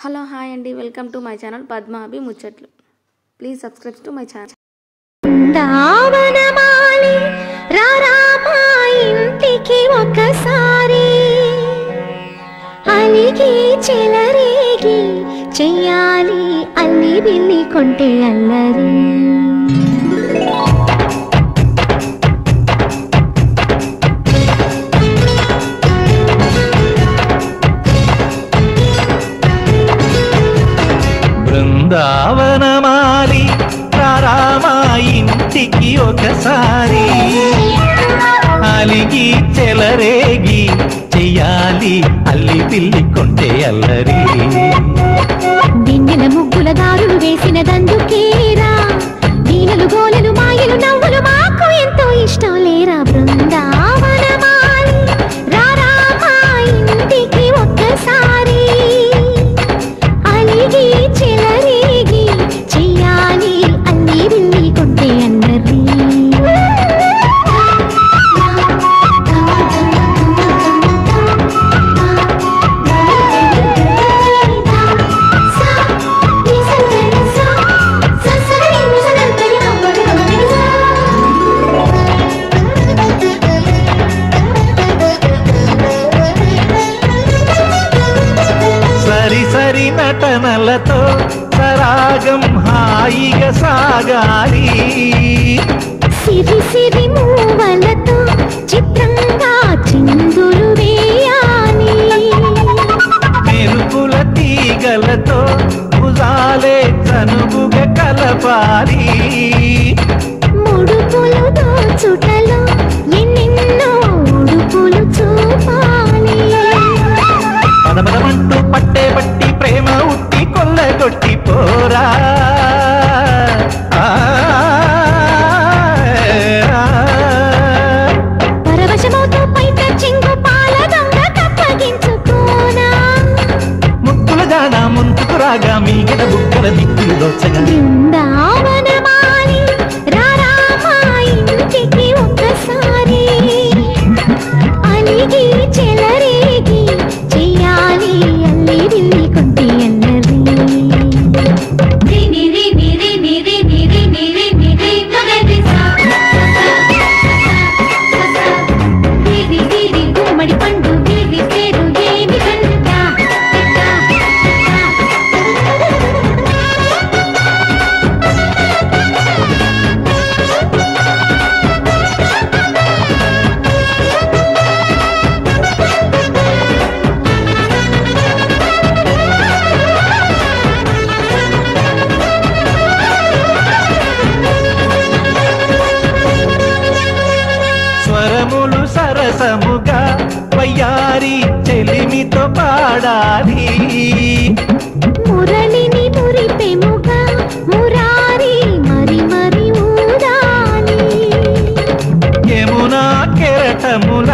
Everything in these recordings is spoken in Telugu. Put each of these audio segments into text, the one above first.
హలో హాయ్ అండి, welcome to my channel Padmabhi ముచ్చట్లు. Please subscribe to my channel. దావనమాలి రారామా ఇంటికి ఒకసారి అలిగి చెలరేగి చెయ్యాలి అల్లి బిల్లి కొంటే అల్లరి. బృందావనమాలి రారామా ఇంటికి ఒకసారి అలిగి చెలరేగి చెయ్యాలి అల్లి పిల్లి కొంటే అల్లరి. వెన్నెల ముగ్గుల దారులు వేసిన దందుకేరా వీణలు గోలలు మాయలు నవ్వులు మాకు ఎంతో ఇష్టం లేరా. బృందావనమాలి రారామా ఇంటికి ఒక్కసారి అలిగి చెలరేగి చెయ్యాలి అల్లి బిల్లి కొంటే అల్లరి. సరి నటనలతో సరాగం హాయిగా సాగాలి. సిరి సిరి మూవలతో చిత్రంగా చిందులు వేయాలి. మెరుపుల తీగలతో భుజాలే చనువుగా కలపాలి. ముడుపులు దోచుటలో ఎన్నెన్నో ఉడుపులు చూపాలి. పదపదమంటూ పట్టే పట్టి ప్రేమ ఉట్టి కొల్లగొట్టి పోరా. పరవశమవుతూ పైట చెంగు పాల దొంగ కప్పగించుకోనా. ముక్కుల జాన ముందుకు రాగా మీగడ బుక్కల దిక్కులు దోచగా. బృందావనమాలి రారామా ఇంటికి ఒక్కసారి అలిగి చెలరేగి చెయ్యాలి అల్లి బిల్లి కొంటే అల్లరి. గుమ్మడి పండు వీధి పేరు ఏమి కంటా. స్వరములు సరసముగా వయ్యారి చెలిమితో పాడాలి. మురళిని మురిపెముగా మురారి మరి మరి ఊదాలి. యమునా కెరటముల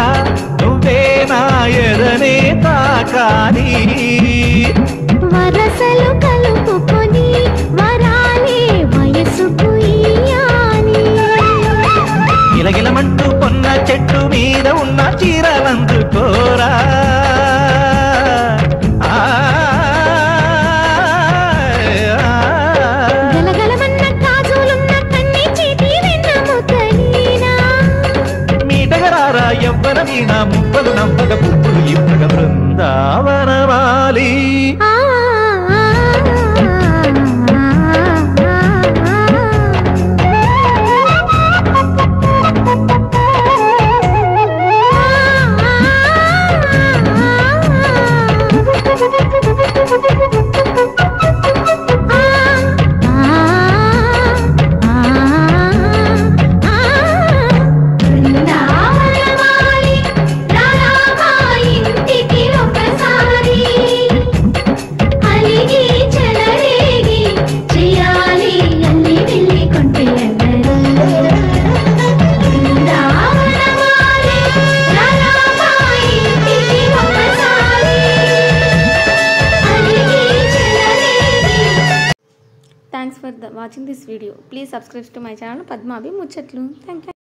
నువ్వే నా ఎదనే తాకాలి. వరసలు కలుపుకొని వరాలే వయసుకు ఇయ్యాలి. గిలగిలమంటూ పొన్న చెట్టు మీద ఉన్న చీరలందుకోరా. గలగలమన్న కాజులున్న కన్ని చేతి వెన్న ముద్దలీనా. మీటగరారా ఎవ్వర వీణ ముప్పలు నవ్వగ పువ్వులు ఇవ్వగ. బృందావనమాలి ఆ బృందావనమాలి రారామా ఇంటికి ఒకసారి అలిగి చెలరేగి చెయ్యాలి అల్లి బిల్లి కొంటే అల్లరి. బృందావనమాలి రారామా ఇంటికి ఒకసారి అలిగి చెలరేగి. Thanks for watching this video. Please subscribe to my channel Padmabhi ముచ్చట్లు. Thank you.